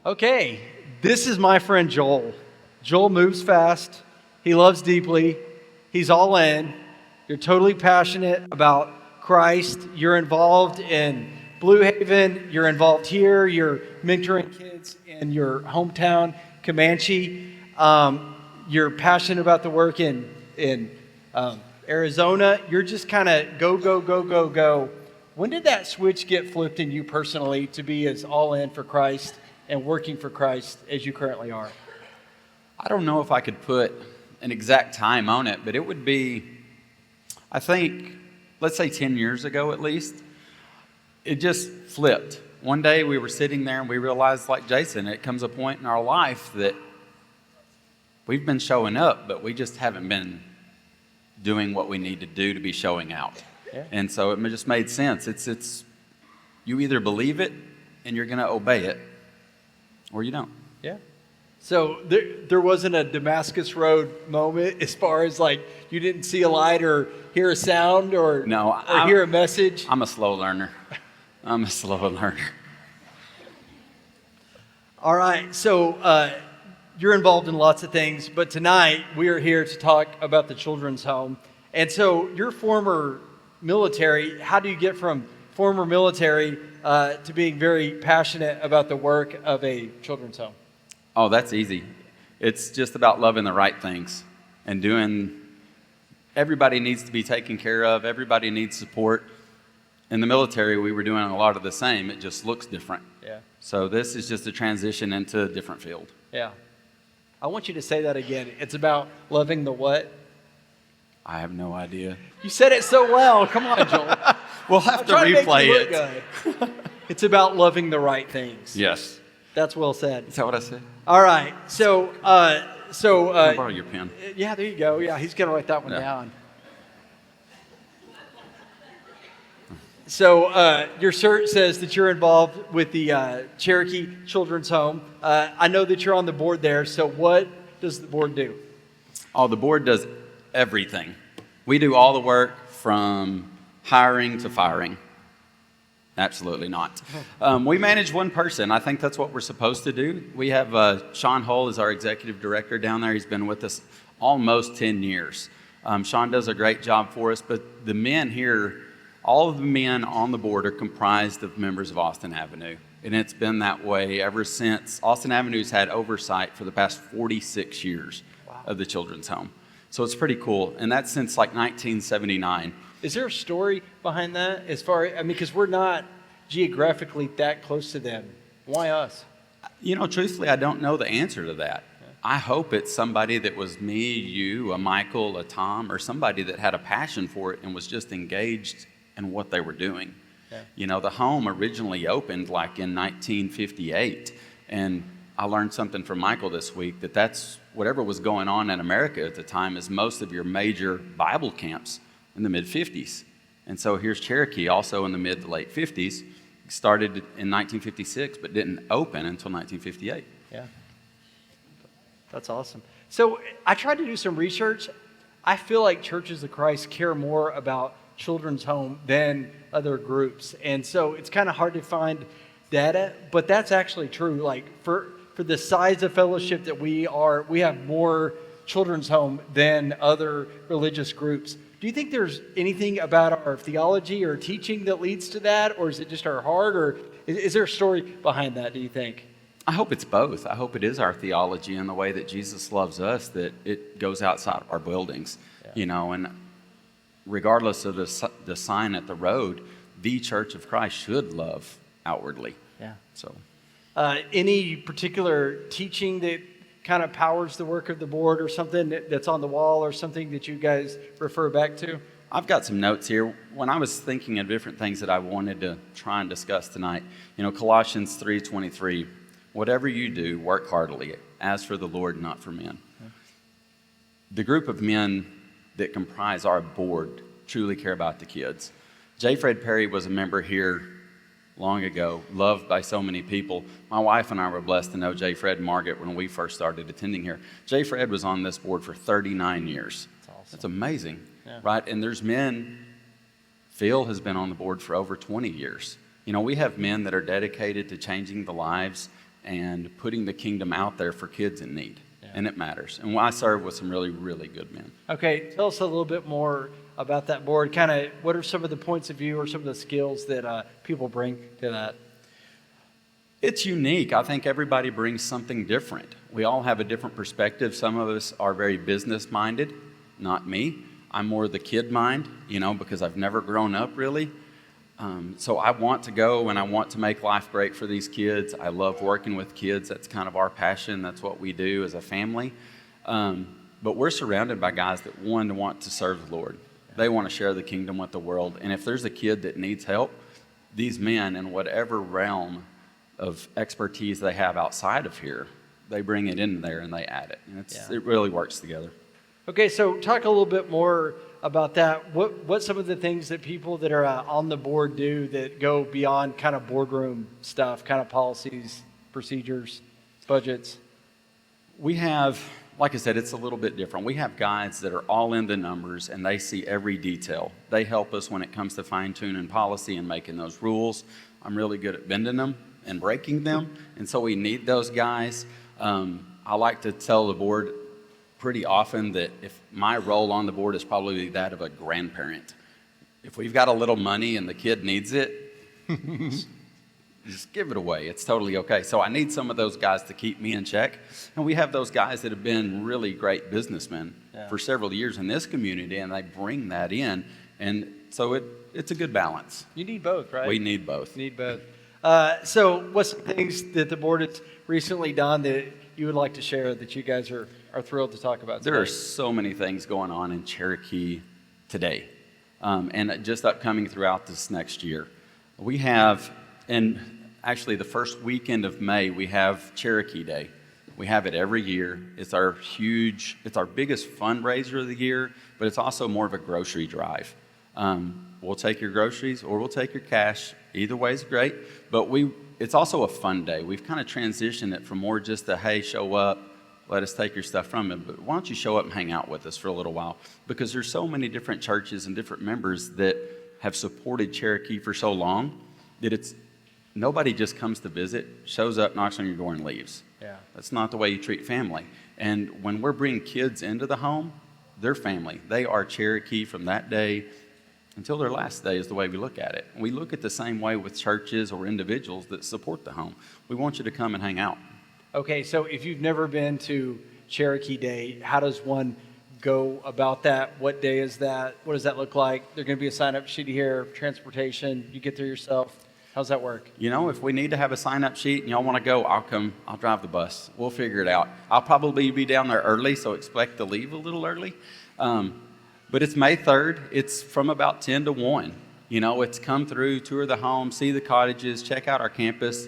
Okay, this is my friend Joel. Joel moves fast. He loves deeply. He's all in. You're totally passionate about Christ. You're involved in Blue Haven. You're involved here. You're mentoring kids in your hometown, Comanche. You're passionate about the work in Arizona. You're just kind of go, go, go, go, go. When did that switch get flipped in you personally to be as all in for Christ and working for Christ as you currently are? I don't know if I could put an exact time on it, but it would be, I think, let's say 10 years ago at least. It just flipped. One day we were sitting there and we realized, like Jason, it comes a point in our life that we've been showing up, but we just haven't been doing what we need to do to be showing out. Yeah. And so it just made sense. It's you either believe it and you're going to obey it, or you don't. Yeah. So there wasn't a Damascus Road moment as far as like you didn't see a light or hear a sound or hear a message? I'm a slow learner. All right. So you're involved in lots of things, but tonight we are here to talk about the children's home. And so you're former military. How do you get from former military to being very passionate about the work of a children's home? Oh, that's easy. It's just about loving the right things and everybody needs to be taken care of. Everybody needs support. In the military, we were doing a lot of the same. It just looks different. Yeah. So this is just a transition into a different field. Yeah. I want you to say that again. It's about loving the what? I have no idea. You said it so well. Come on, Joel. We'll have to replay it. It's about loving the right things. Yes. That's well said. Is that what I said? All right. So, Can I borrow your pen? Yeah, there you go. Yeah, he's going to write that one down. So your cert says that you're involved with the Cherokee Children's Home. I know that you're on the board there. So what does the board do? Oh, the board does everything. We do all the work from hiring to firing. Absolutely not. We manage one person. I think that's what we're supposed to do. We have Sean Hull as our executive director down there. He's been with us almost 10 years. Sean does a great job for us, but the men here, all of the men on the board are comprised of members of Austin Avenue. And it's been that way ever since. Austin Avenue's had oversight for the past 46 years of the children's home. So it's pretty cool. And that's since like 1979. Is there a story behind that? Because we're not geographically that close to them. Why us? Truthfully, I don't know the answer to that. Yeah. I hope it's somebody that was me, you, a Michael, a Tom, or somebody that had a passion for it and was just engaged in what they were doing. Yeah. The home originally opened like in 1958. And I learned something from Michael this week that's whatever was going on in America at the time is most of your major Bible camps in the mid-50s. And so here's Cherokee, also in the mid to late 50s, started in 1956, but didn't open until 1958. Yeah. That's awesome. So I tried to do some research. I feel like Churches of Christ care more about children's home than other groups. And so it's kind of hard to find data, but that's actually true. Like for the size of fellowship that we have more children's home than other religious groups. Do you think there's anything about our theology or teaching that leads to that? Or is it just our heart? Or is there a story behind that, do you think? I hope it's both. I hope it is our theology and the way that Jesus loves us, that it goes outside of our buildings. Yeah. And regardless of the sign at the road, the Church of Christ should love outwardly. Yeah. So, any particular teaching that kind of powers the work of the board or something that's on the wall or something that you guys refer back to? I've got some notes here. When I was thinking of different things that I wanted to try and discuss tonight, Colossians 3:23, whatever you do, work heartily, as for the Lord, not for men. Yeah. The group of men that comprise our board truly care about the kids. J. Fred Perry was a member here long ago, loved by so many people. My wife and I were blessed to know J. Fred and Margaret when we first started attending here. J. Fred was on this board for 39 years. That's awesome. That's amazing, right? And there's men, Phil has been on the board for over 20 years. We have men that are dedicated to changing the lives and putting the kingdom out there for kids in need. Yeah. And it matters. And I serve with some really, really good men. Okay, tell us a little bit more about that board. Kind of, what are some of the points of view or some of the skills that people bring to that? It's unique. I think everybody brings something different. We all have a different perspective. Some of us are very business minded, not me. I'm more the kid mind, because I've never grown up really. So I want to go and I want to make life great for these kids. I love working with kids. That's kind of our passion. That's what we do as a family. But we're surrounded by guys that want to serve the Lord. They want to share the kingdom with the world. And if there's a kid that needs help, these men, in whatever realm of expertise they have outside of here, they bring it in there and they add it. And it really works together. Okay, so talk a little bit more about that. What some of the things that people that are on the board do that go beyond kind of boardroom stuff, kind of policies, procedures, budgets? We have, like I said, it's a little bit different. We have guys that are all in the numbers and they see every detail. They help us when it comes to fine-tuning policy and making those rules. I'm really good at bending them and breaking them, and so we need those guys. I like to tell the board pretty often that if my role on the board is probably that of a grandparent. If we've got a little money and the kid needs it, just give it away. It's totally okay. So I need some of those guys to keep me in check. And we have those guys that have been really great businessmen for several years in this community, and they bring that in. And so it's a good balance. You need both, right? We need both. You need both. So what's some things that the board has recently done that you would like to share that you guys are thrilled to talk about today? There are so many things going on in Cherokee today, and just upcoming throughout this next year. We have, and actually the first weekend of May, we have Cherokee Day. We have it every year. It's our biggest fundraiser of the year, but it's also more of a grocery drive. We'll take your groceries or we'll take your cash. Either way is great, but it's also a fun day. We've kind of transitioned it from more just a, hey, show up, let us take your stuff from it, but why don't you show up and hang out with us for a little while? Because there's so many different churches and different members that have supported Cherokee for so long that nobody just comes to visit, shows up, knocks on your door, and leaves. Yeah. That's not the way you treat family. And when we're bringing kids into the home, they're family. They are Cherokee from that day until their last day is the way we look at it. And we look at the same way with churches or individuals that support the home. We want you to come and hang out. Okay, so if you've never been to Cherokee Day, how does one go about that? What day is that? What does that look like? There's going to be a sign-up sheet here, transportation, you get there yourself. How's that work? If we need to have a sign-up sheet and y'all want to go, I'll drive the bus. We'll figure it out. I'll probably be down there early, so expect to leave a little early. But it's May 3rd. It's from about 10 to 1. It's come through, tour the home, see the cottages, check out our campus,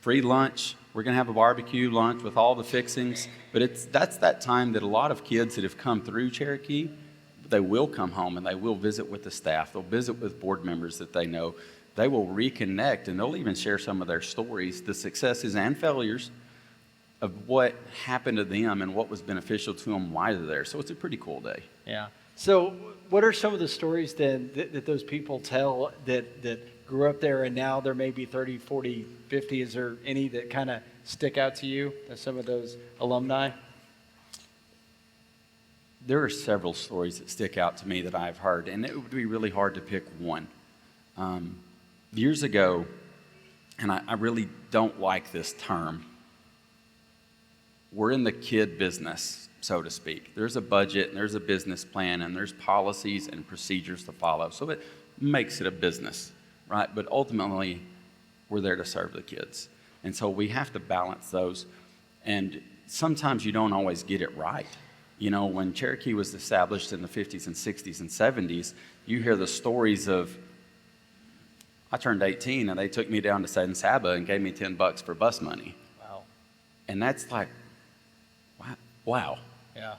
free lunch. We're going to have a barbecue lunch with all the fixings. But that's that time that a lot of kids that have come through Cherokee, they will come home and they will visit with the staff. They'll visit with board members that they know. They will reconnect, and they'll even share some of their stories, the successes and failures of what happened to them and what was beneficial to them while they're there. So it's a pretty cool day. Yeah. So what are some of the stories then that those people tell that grew up there and now they're maybe 30, 40, 50? Is there any that kind of stick out to you as some of those alumni? There are several stories that stick out to me that I've heard, and it would be really hard to pick one. Years ago, and I really don't like this term, we're in the kid business, so to speak. There's a budget, and there's a business plan, and there's policies and procedures to follow. So it makes it a business, right? But ultimately, we're there to serve the kids. And so we have to balance those. And sometimes you don't always get it right. When Cherokee was established in the 50s and 60s and 70s, you hear the stories of, I turned 18 and they took me down to San Saba and gave me $10 for bus money. Wow. And that's like, wow. Yeah.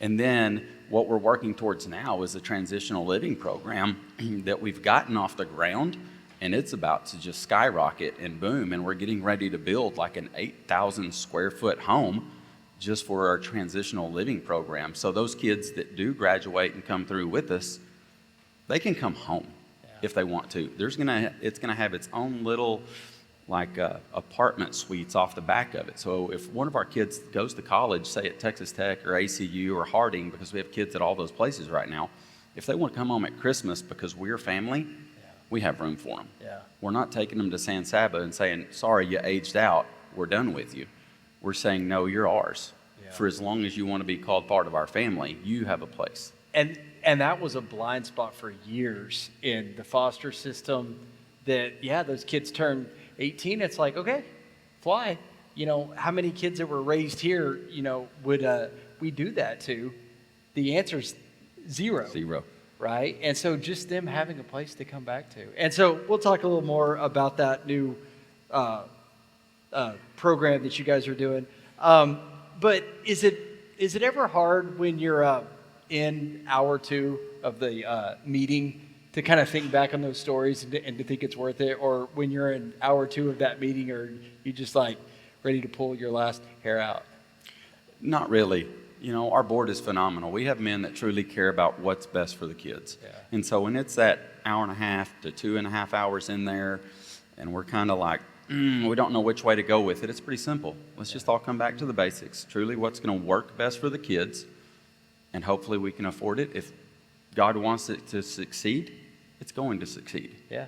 And then what we're working towards now is a transitional living program that we've gotten off the ground, and it's about to just skyrocket and boom. And we're getting ready to build like an 8,000 square foot home just for our transitional living program. So those kids that do graduate and come through with us, they can come home if they want to. It's going to have its own little like apartment suites off the back of it. So if one of our kids goes to college, say at Texas Tech or ACU or Harding, because we have kids at all those places right now, if they want to come home at Christmas because we're family, we have room for them. Yeah. We're not taking them to San Saba and saying, sorry, you aged out, we're done with you. We're saying, no, you're ours. Yeah. For as long as you want to be called part of our family, you have a place. And that was a blind spot for years in the foster system that, those kids turn 18. It's like, okay, fly. How many kids that were raised here, would we do that to? The answer's zero. Zero. Right? And so just them having a place to come back to. And so we'll talk a little more about that new program that you guys are doing. But is it ever hard when you're in hour 2 of the meeting to kind of think back on those stories and to think it's worth it? Or when you're in hour 2 of that meeting, or you just like ready to pull your last hair out? Not really. Our board is phenomenal. We have men that truly care about what's best for the kids. Yeah. And so when it's that hour and a half to 2.5 hours in there, and we're kind of like, we don't know which way to go with it, it's pretty simple. Let's just all come back to the basics. Truly what's going to work best for the kids, and hopefully we can afford it. If God wants it to succeed, it's going to succeed. Yeah.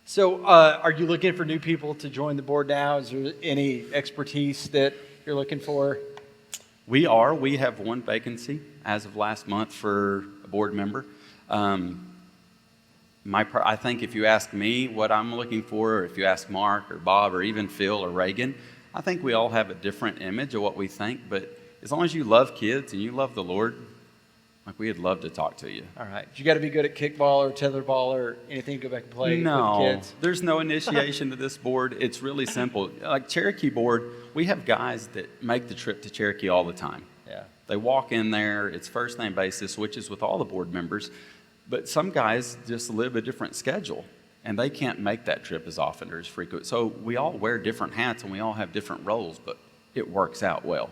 So are you looking for new people to join the board now? Is there any expertise that you're looking for? We are. We have one vacancy as of last month for a board member. I think if you ask me what I'm looking for, or if you ask Mark or Bob or even Phil or Reagan, I think we all have a different image of what we think. But as long as you love kids and you love the Lord, we'd love to talk to you. All right. You got to be good at kickball or tetherball or anything to go back and play with the kids? There's no initiation to this board. It's really simple. Like Cherokee board, we have guys that make the trip to Cherokee all the time. Yeah. They walk in there. It's first name basis, which is with all the board members. But some guys just live a different schedule, and they can't make that trip as often or as frequent. So we all wear different hats, and we all have different roles, but it works out well.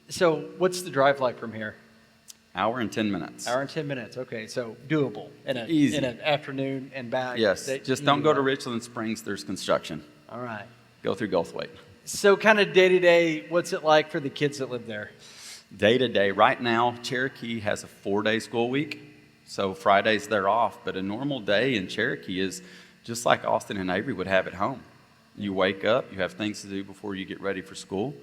So what's the drive like from here? Hour and 10 minutes. Hour and 10 minutes. Okay, so doable Easy. in an afternoon and back. Yes, just don't go to Richland Springs. There's construction. All right. Go through Goldthwaite. So kind of day-to-day, what's it like for the kids that live there? Day-to-day, right now, Cherokee has a 4-day school week, so Fridays they're off. But a normal day in Cherokee is just like Austin and Avery would have at home. You wake up, you have things to do before you get ready for school.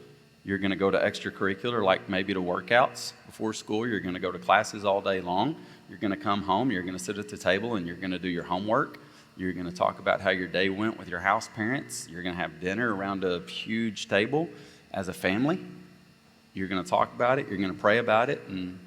You're going to go to extracurricular, like maybe to workouts before school. You're going to go to classes all day long. You're going to come home. You're going to sit at the table, and you're going to do your homework. You're going to talk about how your day went with your house parents. You're going to have dinner around a huge table as a family. You're going to talk about it. You're going to pray about it and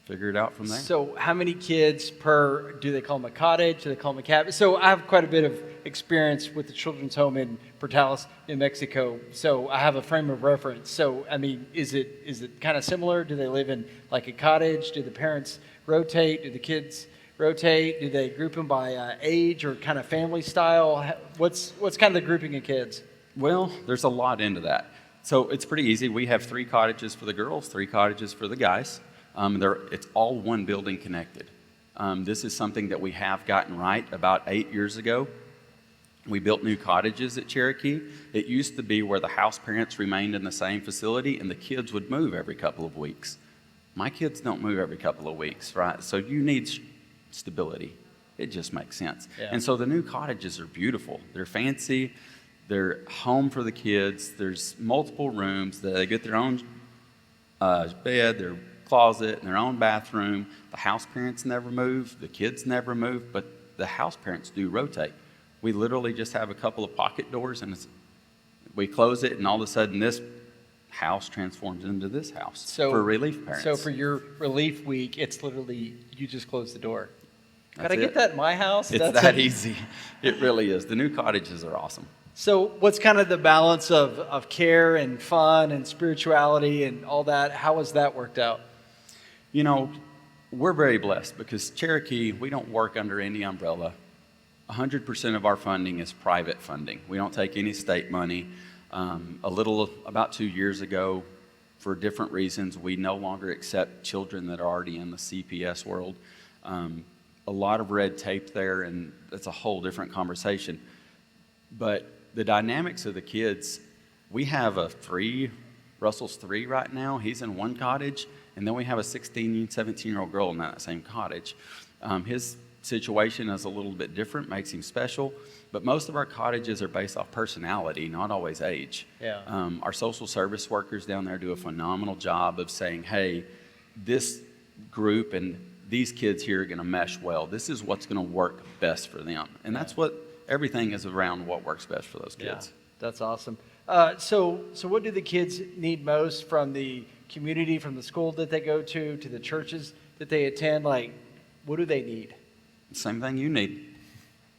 figure it out from there. So how many kids per, do they call them a cottage? Do they call them a cabin? So I have quite a bit of experience with the children's home in Portales, New Mexico. So I have a frame of reference. So, I mean, is it kind of similar? Do they live in like a cottage? Do the parents rotate? Do the kids rotate? Do they group them by age or kind of family style? What's kind of the grouping of kids? Well, there's a lot into that. So it's pretty easy. We have 3 cottages for the girls, 3 cottages for the guys. It's all one building connected. This is something that we have gotten right about 8 years ago. We built new cottages at Cherokee. It used to be where the house parents remained in the same facility and the kids would move every couple of weeks. My kids don't move every couple of weeks, right? So you need stability. It just makes sense. Yeah. And so the new cottages are beautiful. They're fancy. They're home for the kids. There's multiple rooms. They get their own bed, their closet, and their own bathroom. The house parents never move. The kids never move, but the house parents do rotate. We literally just have a couple of pocket doors, and we close it, and all of a sudden this house transforms into this house for relief parents. So for your relief week, it's literally you just close the door. That's Could I get that in my house? It's that easy. It really is. The new cottages are awesome. So what's kind of the balance of care and fun and spirituality and all that? How has that worked out? You know, we're very blessed because Cherokee, we don't work under any umbrella. 100% of our funding is private funding. We don't take any state money. About 2 years ago, for different reasons, we no longer accept children that are already in the CPS world. A lot of red tape there, and that's a whole different conversation. But the dynamics of the kids, we have Russell's 3 right now. He's in one cottage, and then we have a 16, 17-year-old girl in that same cottage. His situation is a little bit different, makes him special, but most of our cottages are based off personality, not always age. Yeah. Our social service workers down there do a phenomenal job of saying, hey, this group and these kids here are going to mesh well. This is what's going to work best for them. And that's what everything is around, what works best for those kids. Yeah, that's awesome. So what do the kids need most from the community, from the school that they go to the churches that they attend? Like, what do they need? Same thing you need.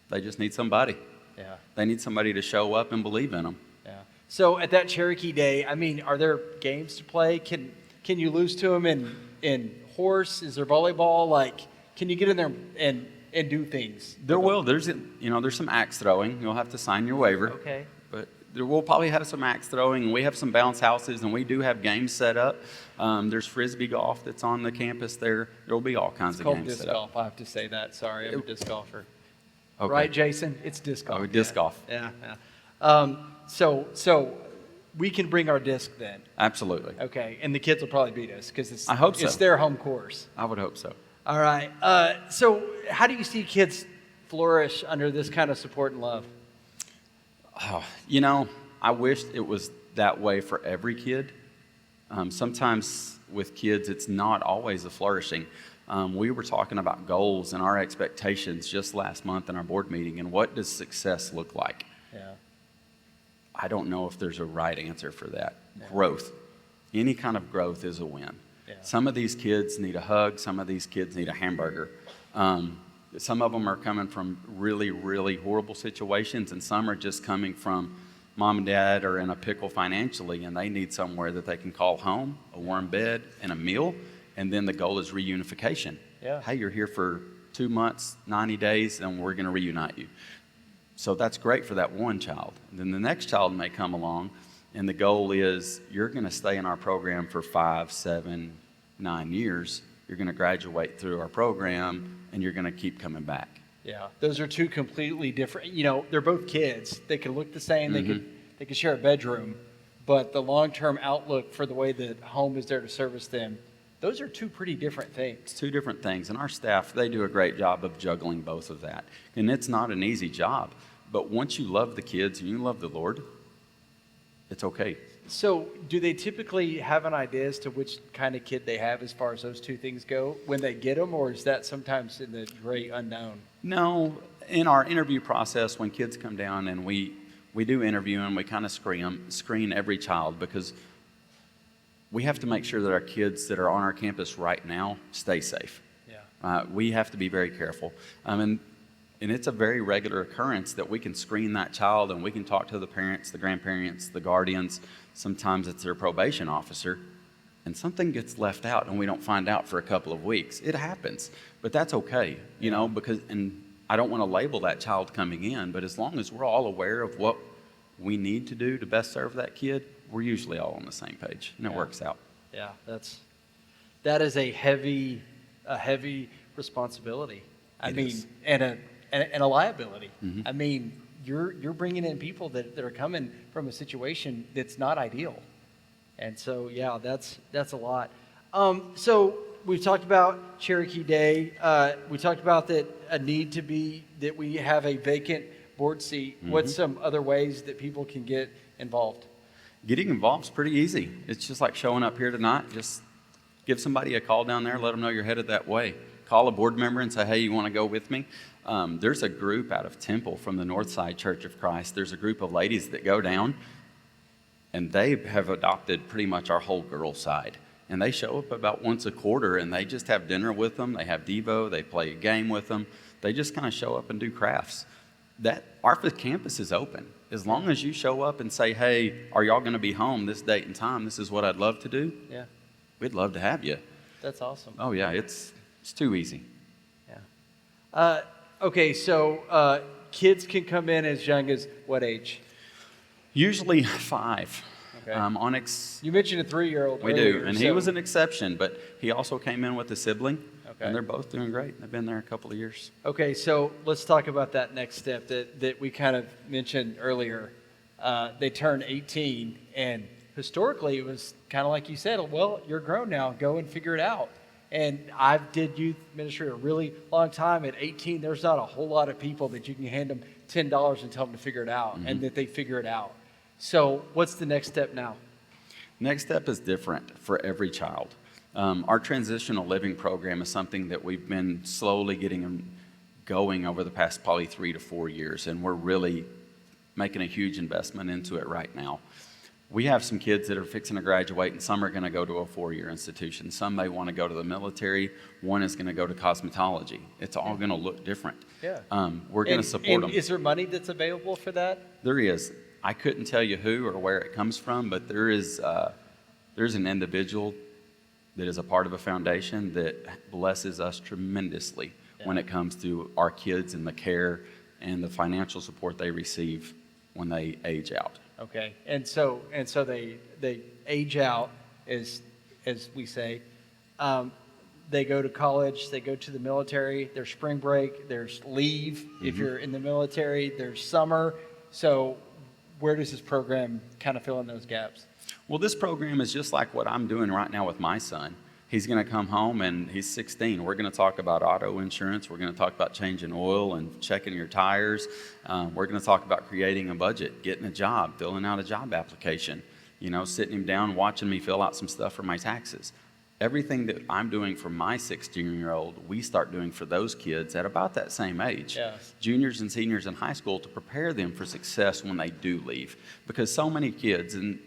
They just need somebody. Yeah. They need somebody to show up and believe in them. Yeah. So at that Cherokee Day, I mean, are there games to play? Can you lose to them in horse? Is there volleyball? Like, can you get in there and do things? There will. There's some axe throwing. You'll have to sign your waiver. Okay. But we'll probably have some axe throwing, and we have some bounce houses, and we do have games set up. There's frisbee golf that's on the campus there. There will be all kinds of games disc set up. golf. I have to say that. Sorry, I'm a disc golfer. Okay. Right, Jason? It's disc golf. Oh, disc golf. Yeah. So we can bring our disc then. Absolutely. Okay, and the kids will probably beat us because I hope so. It's their home course. I would hope so. All right. So how do you see kids flourish under this kind of support and love? Oh, I wish it was that way for every kid. Sometimes with kids, it's not always a flourishing. We were talking about goals and our expectations just last month in our board meeting, and what does success look like? Yeah. I don't know if there's a right answer for that. Yeah. Growth. Any kind of growth is a win. Yeah. Some of these kids need a hug. Some of these kids need a hamburger. Some of them are coming from really, really horrible situations, and some are just coming from mom and dad are in a pickle financially, and they need somewhere that they can call home, a warm bed, and a meal. And then the goal is reunification. Yeah. Hey, you're here for 2 months, 90 days, and we're going to reunite you. So that's great for that one child. And then the next child may come along, and the goal is you're going to stay in our program for 5, 7, 9 years. You're going to graduate through our program, and you're going to keep coming back. Yeah, those are two completely different. They're both kids. They can look the same. Mm-hmm. They could share a bedroom, but the long-term outlook for the way that home is there to service them, those are two pretty different things. It's two different things, and our staff, they do a great job of juggling both of that. And it's not an easy job, but once you love the kids and you love the Lord, it's okay. So do they typically have an idea as to which kind of kid they have as far as those two things go when they get them, or is that sometimes in the great unknown? No, in our interview process, when kids come down and we do interview them, we kind of screen every child, because we have to make sure that our kids that are on our campus right now stay safe. Yeah. We have to be very careful. And it's a very regular occurrence that we can screen that child and we can talk to the parents, the grandparents, the guardians. Sometimes it's their probation officer, and something gets left out and we don't find out for a couple of weeks. It happens, but that's okay, and I don't want to label that child coming in, but as long as we're all aware of what we need to do to best serve that kid, we're usually all on the same page, and it works out. Yeah, that is a heavy responsibility. I mean, and a liability. Mm-hmm. I mean, you're bringing in people that are coming from a situation that's not ideal, and so yeah, that's a lot. So we've talked about Cherokee Day. We talked about a need to be that we have a vacant board seat. Mm-hmm. What's some other ways that people can get involved? Getting involved is pretty easy. It's just like showing up here tonight. Just give somebody a call down there, let them know you're headed that way. Call a board member and say, hey, you want to go with me? There's a group out of Temple from the Northside Church of Christ. There's a group of ladies that go down, and they have adopted pretty much our whole girl side. And they show up about once a quarter, and they just have dinner with them. They have Devo. They play a game with them. They just kind of show up and do crafts. Our campus is open. As long as you show up and say, hey, are y'all going to be home this date and time? This is what I'd love to do. Yeah. We'd love to have you. That's awesome. Oh, yeah, it's too easy. Yeah. Okay, so kids can come in as young as what age? Usually 5. Okay. Onyx. You mentioned a 3-year-old. We do, and he was an exception, but he also came in with a sibling. Okay. And they're both doing great. They've been there a couple of years. Okay, so let's talk about that next step that we kind of mentioned earlier. they turn 18, and historically it was kind of like you said, well, you're grown now, go and figure it out. And I did youth ministry a really long time. At 18, there's not a whole lot of people that you can hand them $10 and tell them to figure it out, and that they figure it out. So what's the next step now? Next step is different for every child. Our transitional living program is something that we've been slowly getting going over the past probably 3 to 4 years, and we're really making a huge investment into it right now. We have some kids that are fixing to graduate, and some are going to go to a 4-year institution. Some may want to go to the military. One is going to go to cosmetology. It's all going to look different. Yeah. We're going to support them. Is there money that's available for that? There is. I couldn't tell you who or where it comes from, but there's an individual that is a part of a foundation that blesses us tremendously when it comes to our kids and the care and the financial support they receive when they age out. Okay, and so they age out, as we say. They go to college, they go to the military. There's spring break, there's leave if you're in the military. There's summer. So where does this program kind of fill in those gaps? Well, this program is just like what I'm doing right now with my son. He's going to come home and he's 16. We're going to talk about auto insurance. We're going to talk about changing oil and checking your tires. We're going to talk about creating a budget, getting a job, filling out a job application, sitting him down, watching me fill out some stuff for my taxes. Everything that I'm doing for my 16-year-old, we start doing for those kids at about that same age. Yes. Juniors and seniors in high school, to prepare them for success when they do leave. Because so many kids, and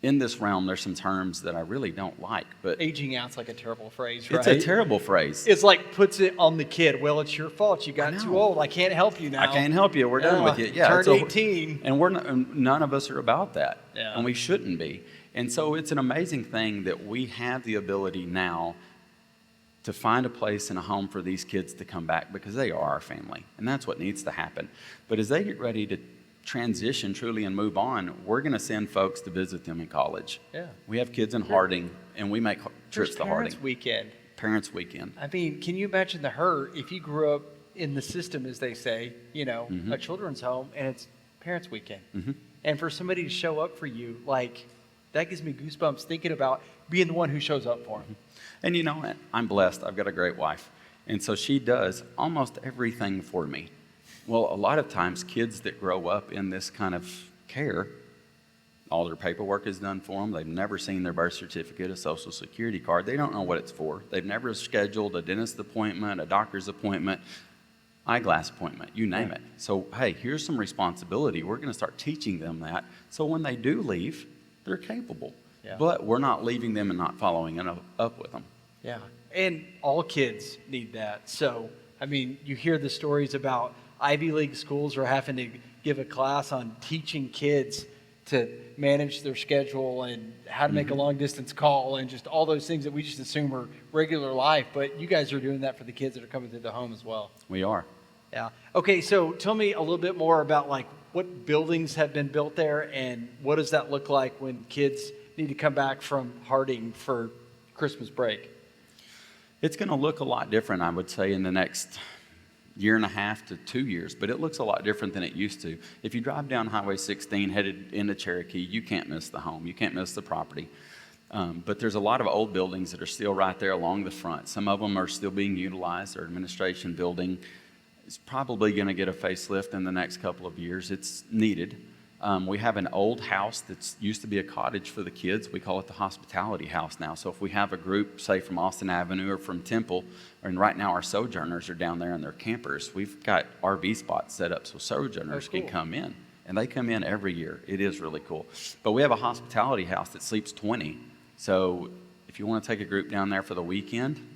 in this realm, there's some terms that I really don't like, but Aging out's like a terrible phrase, right? it's a terrible phrase. It's like puts it on the kid. Well, it's your fault. You got too old. I can't help you now. I can't help you. We're done with you. Yeah, turned 18. And none of us are about that, Yeah. and we shouldn't be. And so it's an amazing thing that we have the ability now to find a place and a home for these kids to come back, because they are our family, and that's what needs to happen. But as they get ready to transition truly and move on, we're going to send folks to visit them in college. Yeah. We have kids in Harding, and we make trips to Harding. Parents' weekend. I mean, can you imagine the hurt if you grew up in the system, as they say, a children's home, and it's parents' weekend. And for somebody to show up for you, like, that gives me goosebumps thinking about being the one who shows up for them. And you know what? I'm blessed. I've got a great wife. And so she does almost everything for me. Well, a lot of times kids that grow up in this kind of care, all their paperwork is done for them. They've never seen their birth certificate, a social security card. They don't know what it's for. They've never scheduled a dentist appointment, a doctor's appointment, eyeglass appointment, you name it. So, hey, here's some responsibility. We're going to start teaching them that. So when they do leave, they're capable. Yeah. But we're not leaving them and not following up with them. Yeah. And all kids need that. So, I mean, you hear the stories about Ivy League schools are having to give a class on teaching kids to manage their schedule and how to make a long distance call and just all those things that we just assume are regular life. But you guys are doing that for the kids that are coming through the home as well. We are. Yeah. Okay, so tell me a little bit more about like what buildings have been built there and what does that look like when kids need to come back from Harding for Christmas break? It's going to look a lot different, I would say, in the next year and a half to 2 years, but it looks a lot different than it used to. If you drive down Highway 16 headed into Cherokee, you can't miss the home. You can't miss the property. But there's a lot of old buildings that are still right there along the front. Some of them are still being utilized. Our administration building is probably going to get a facelift in the next couple of years. It's needed. We have an old house that used to be a cottage for the kids. We call it the hospitality house now. So if we have a group, say from Austin Avenue or from Temple, and right now our sojourners are down there and they're campers, we've got RV spots set up so sojourners can come in. And they come in every year. It is really cool. But we have a hospitality house that sleeps 20. So if you want to take a group down there for the weekend,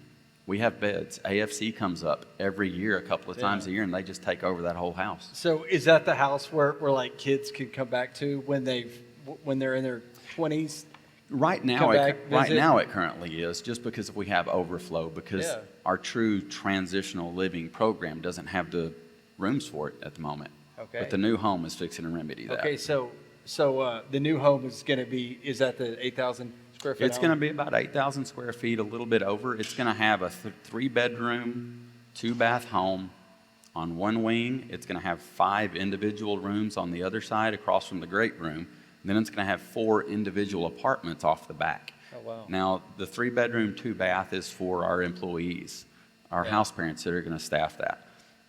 we have beds. AFC comes up every year, a couple of times a year, and they just take over that whole house. So is that the house where like kids could come back to when they're in their 20s? Right now, it currently is, just because if we have overflow, because our true transitional living program doesn't have the rooms for it at the moment. Okay. But the new home is fixing to remedy that. Okay, so the new home is going to be, is that the 8,000 square feet? It's going to be about 8,000 square feet, a little bit over. It's going to have a 3-bedroom, 2-bath home on one wing. It's going to have 5 individual rooms on the other side across from the great room. And then it's going to have 4 individual apartments off the back. Oh, wow. Now, the 3-bedroom, 2-bath is for our employees, our house parents that are going to staff that.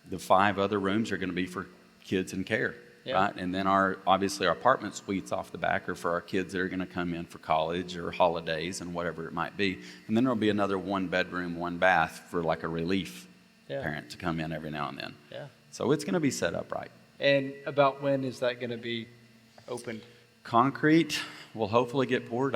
The 5 other rooms are going to be for kids in care, right? And then obviously our apartment suites off the back are for our kids that are going to come in for college or holidays and whatever it might be. And then there'll be another 1-bedroom, 1-bath for like a relief parent to come in every now and then. Yeah. So it's going to be set up right. And about when is that going to be opened? Concrete will hopefully get poured,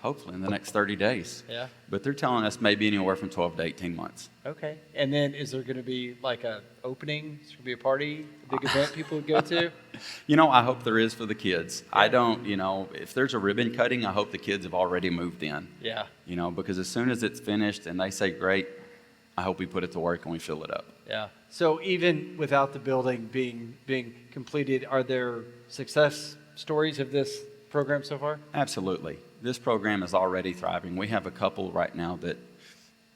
hopefully in the next 30 days. Yeah. But they're telling us maybe anywhere from 12 to 18 months. Okay. And then is there going to be like a opening? Is there going to be a party, a big event people would go to? I hope there is for the kids. Yeah. I don't, if there's a ribbon cutting, I hope the kids have already moved in. Yeah. Because as soon as it's finished and they say, great, I hope we put it to work and we fill it up. Yeah. So even without the building being completed, are there success stories of this program so far? Absolutely. This program is already thriving. We have a couple right now that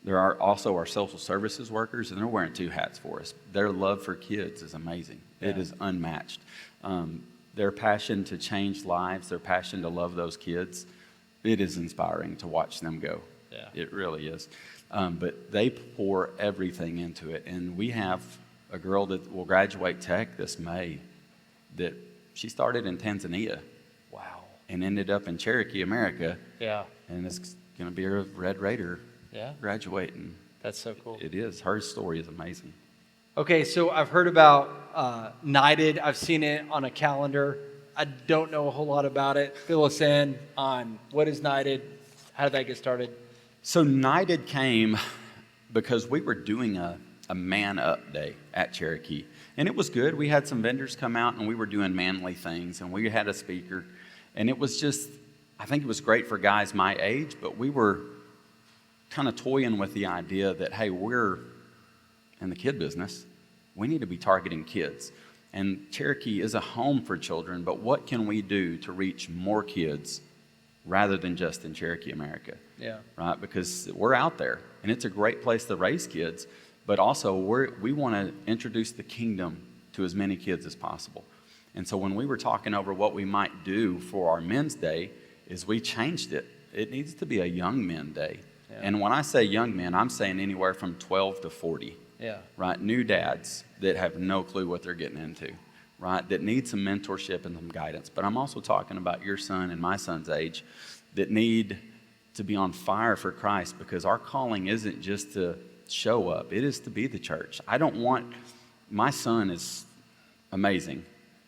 there are also our social services workers, and they're wearing 2 hats for us. Their love for kids is amazing. Yeah. It is unmatched. Their passion to change lives, their passion to love those kids, it is inspiring to watch them go. Yeah. It really is. But they pour everything into it. And we have a girl that will graduate tech this May that she started in Tanzania. Wow. And ended up in Cherokee, America. Yeah. And it's going to be a Red Raider graduating. That's so cool. It is. Her story is amazing. Okay, so I've heard about Knighted. I've seen it on a calendar. I don't know a whole lot about it. Fill us in on what is Knighted, how did that get started? So Knighted came because we were doing a Man Up Day at Cherokee. And it was good. We had some vendors come out and we were doing manly things and we had a speaker. And it was just, I think it was great for guys my age, but we were kind of toying with the idea that, hey, we're in the kid business. We need to be targeting kids. And Cherokee is a home for children, but what can we do to reach more kids rather than just in Cherokee, America? Yeah. Right? Because we're out there and it's a great place to raise kids. But also, we want to introduce the kingdom to as many kids as possible. And so when we were talking over what we might do for our Men's Day, is we changed it. It needs to be a Young Men Day. Yeah. And when I say young men, I'm saying anywhere from 12 to 40. Yeah. Right? New dads that have no clue what they're getting into. Right? That need some mentorship and some guidance. But I'm also talking about your son and my son's age that need to be on fire for Christ, because our calling isn't just to show up. It is to be the church. My son is amazing,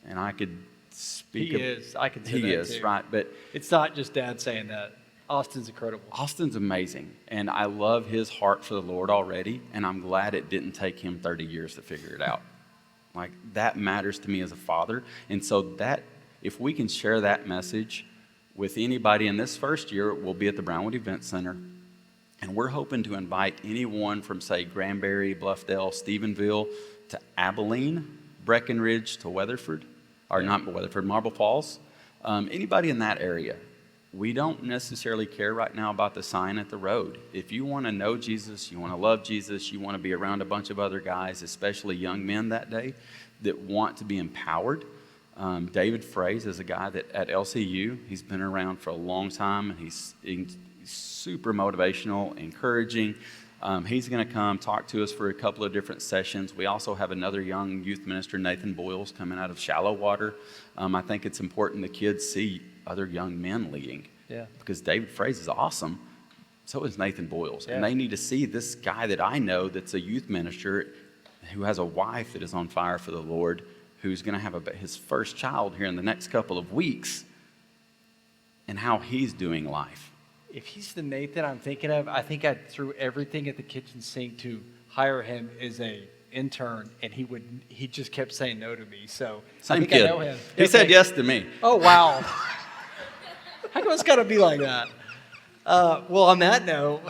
and I could speak. I can say he that is, too. right? But it's not just dad saying that. Austin's incredible. Austin's amazing, and I love his heart for the Lord already, and I'm glad it didn't take him 30 years to figure it out. Like, that matters to me as a father, and so that if we can share that message with anybody in this first year, we'll be at the Brownwood Event Center. And we're hoping to invite anyone from, say, Granbury, Bluffdale, Stephenville, to Abilene, Breckenridge, to Weatherford, or not Weatherford, Marble Falls. Anybody in that area. We don't necessarily care right now about the sign at the road. If you want to know Jesus, you want to love Jesus, you want to be around a bunch of other guys, especially young men that day, that want to be empowered. David Fraze is a guy that at LCU, he's been around for a long time, and he's super motivational, encouraging. He's going to come talk to us for a couple of different sessions. We also have another young youth minister, Nathan Boyles, coming out of Shallow Water. I think it's important the kids see other young men leading. Yeah. Because David Fraze is awesome. So is Nathan Boyles. Yeah. And they need to see this guy that I know that's a youth minister who has a wife that is on fire for the Lord, who's going to have his first child here in the next couple of weeks, and how he's doing life. If he's the Nathan I'm thinking of, I think I threw everything at the kitchen sink to hire him as a intern, and he just kept saying no to me. So same I think kid. I know him. He said yes to me. Oh, wow. How come it's got to be like that? Well, on that note,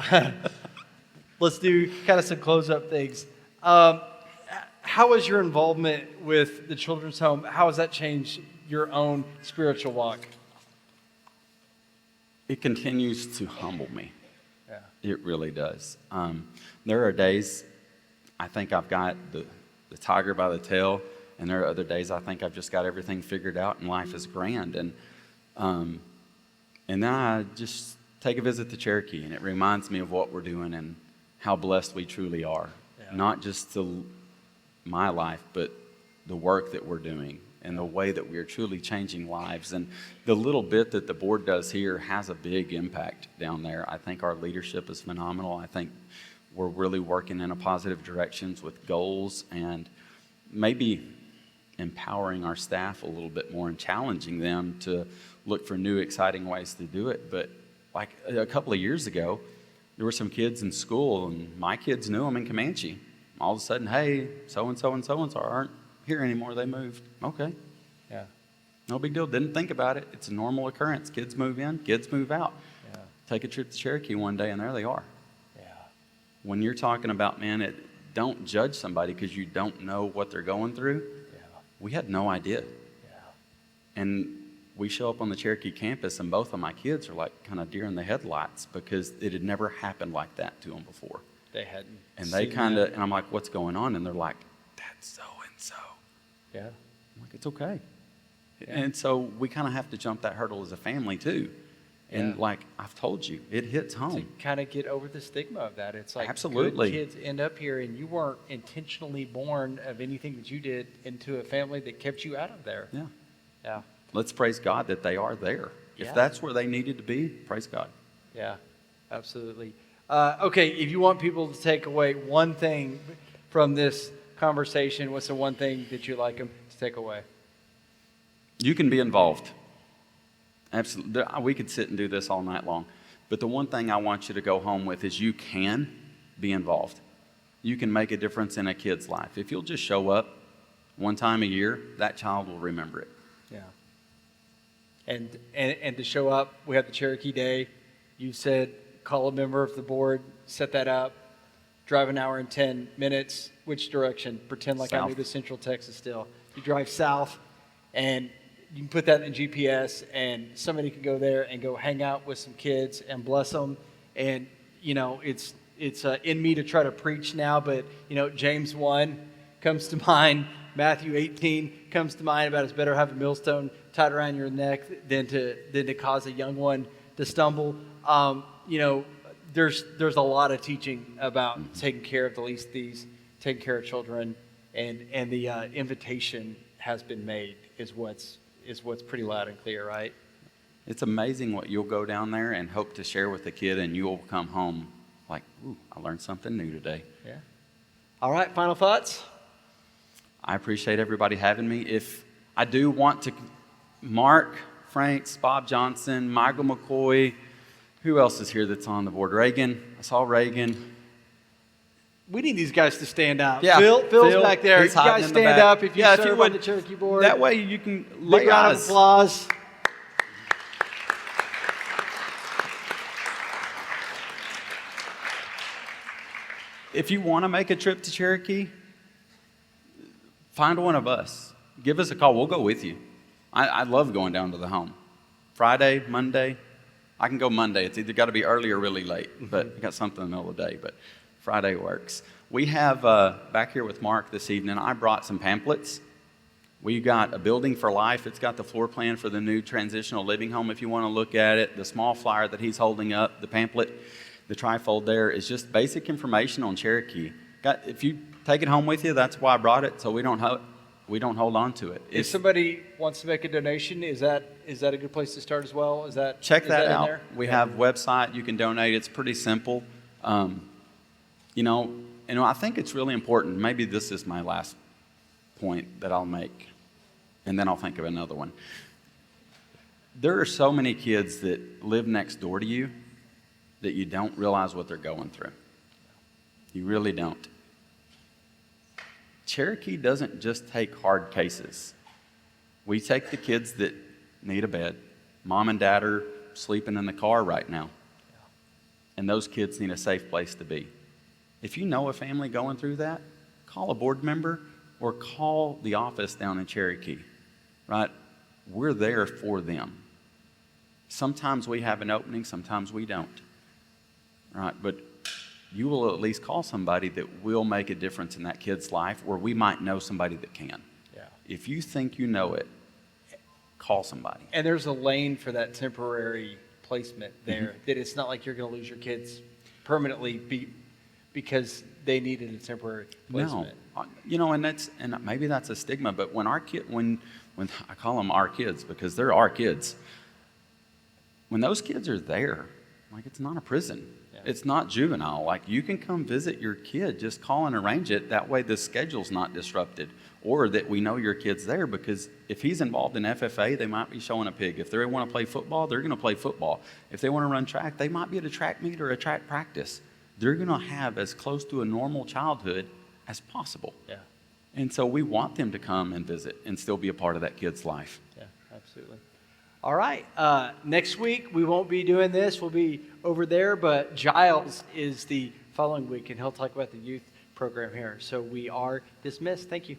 let's do kind of some close-up things. How has your involvement with the Children's Home, how has that changed your own spiritual walk? It continues to humble me. Yeah. It really does. There are days I think I've got the tiger by the tail. And there are other days I think I've just got everything figured out and life is grand. And then I just take a visit to Cherokee, and it reminds me of what we're doing and how blessed we truly are. Yeah. Not just my life, but the work that we're doing and the way that we are truly changing lives. And the little bit that the board does here has a big impact down there. I think our leadership is phenomenal. I think we're really working in a positive directions with goals and maybe empowering our staff a little bit more and challenging them to look for new, exciting ways to do it. But like a couple of years ago, there were some kids in school, and my kids knew them in Comanche. All of a sudden, hey, so-and-so and so-and-so aren't here anymore. They moved. Okay. Yeah. No big deal. Didn't think about it. It's a normal occurrence. Kids move in, kids move out. Yeah. Take a trip to Cherokee one day, and there they are. Yeah. When you're talking about, man, don't judge somebody because you don't know what they're going through. Yeah. We had no idea. Yeah. And we show up on the Cherokee campus, and both of my kids are like kind of deer in the headlights because it had never happened like that to them before. They hadn't. And they kind of, and I'm like, what's going on? And they're like, that's so-and-so. Yeah. I'm like, it's okay. Yeah. And so we kind of have to jump that hurdle as a family too. And like I've told you, it hits home. To kind of get over the stigma of that. It's like absolutely, good kids end up here, and you weren't intentionally born of anything that you did into a family that kept you out of there. Yeah. Yeah. Let's praise God that they are there. If that's where they needed to be, praise God. Yeah, absolutely. Okay, if you want people to take away one thing from this conversation, what's the one thing that you'd like them to take away? You can be involved. Absolutely. We could sit and do this all night long. But the one thing I want you to go home with is you can be involved. You can make a difference in a kid's life. If you'll just show up one time a year, that child will remember it. Yeah. And to show up, we have the Cherokee Day. You said call a member of the board, set that up, drive an hour and 10 minutes. Which direction? Pretend like South. I knew the Central Texas still. You drive south, and you can put that in GPS, and somebody can go there and go hang out with some kids and bless them. And, you know, it's in me to try to preach now, but, you know, James 1 comes to mind. Matthew 18 comes to mind about it's better to have a millstone tied around your neck than to cause a young one to stumble. You know, there's a lot of teaching about taking care of the least of these, taking care of children, and the invitation has been made is what's pretty loud and clear, right? It's amazing what you'll go down there and hope to share with the kid, and you'll come home like, ooh, I learned something new today. Yeah. All right, final thoughts? I appreciate everybody having me. If I do want to, Mark, Franks, Bob Johnson, Michael McCoy, who else is here that's on the board? Reagan. I saw Reagan. We need these guys to stand out. Yeah, Phil's back there. You he's hiding guys in the stand back. up if you Yeah, serve if you would, on the Cherokee board. That way you can Big lay round of eyes. applause. If you want to make a trip to Cherokee, find one of us. Give us a call. We'll go with you. I love going down to the home. Friday, Monday. I can go Monday. It's either got to be early or really late, but I got something in the middle of the day, but Friday works. We have, back here with Mark this evening, I brought some pamphlets. We got a building for life. It's got the floor plan for the new transitional living home if you want to look at it. The small flyer that he's holding up, the pamphlet, the trifold there is just basic information on Cherokee. If you take it home with you, that's why I brought it, so we don't hold on to it. If somebody wants to make a donation, is that a good place to start as well? Check that in out. there? We have a website. You can donate. It's pretty simple. You know, I think it's really important. Maybe this is my last point that I'll make, and then I'll think of another one. There are so many kids that live next door to you that you don't realize what they're going through. You really don't. Cherokee doesn't just take hard cases. We take the kids that need a bed. Mom and dad are sleeping in the car right now. And those kids need a safe place to be. If you know a family going through that, call a board member or call the office down in Cherokee, right? We're there for them. Sometimes we have an opening, sometimes we don't, right? But you will at least call somebody that will make a difference in that kid's life, or we might know somebody that can. Yeah. If you think you know it, call somebody. And there's a lane for that temporary placement there, Mm-hmm. that it's not like you're going to lose your kids permanently because they needed a temporary placement. No, and maybe that's a stigma, but when I call them our kids because they're our kids, when those kids are there, like, it's not a prison. Yeah. It's not juvenile. Like, you can come visit your kid, just call and arrange it. That way the schedule's not disrupted, or that we know your kid's there, because if he's involved in FFA, they might be showing a pig. If they want to play football, they're going to play football. If they want to run track, they might be at a track meet or a track practice. They're going to have as close to a normal childhood as possible. Yeah. And so we want them to come and visit and still be a part of that kid's life. Yeah, absolutely. All right. Next week, we won't be doing this. We'll be over there, but Giles is the following week, and he'll talk about the youth program here. So we are dismissed. Thank you.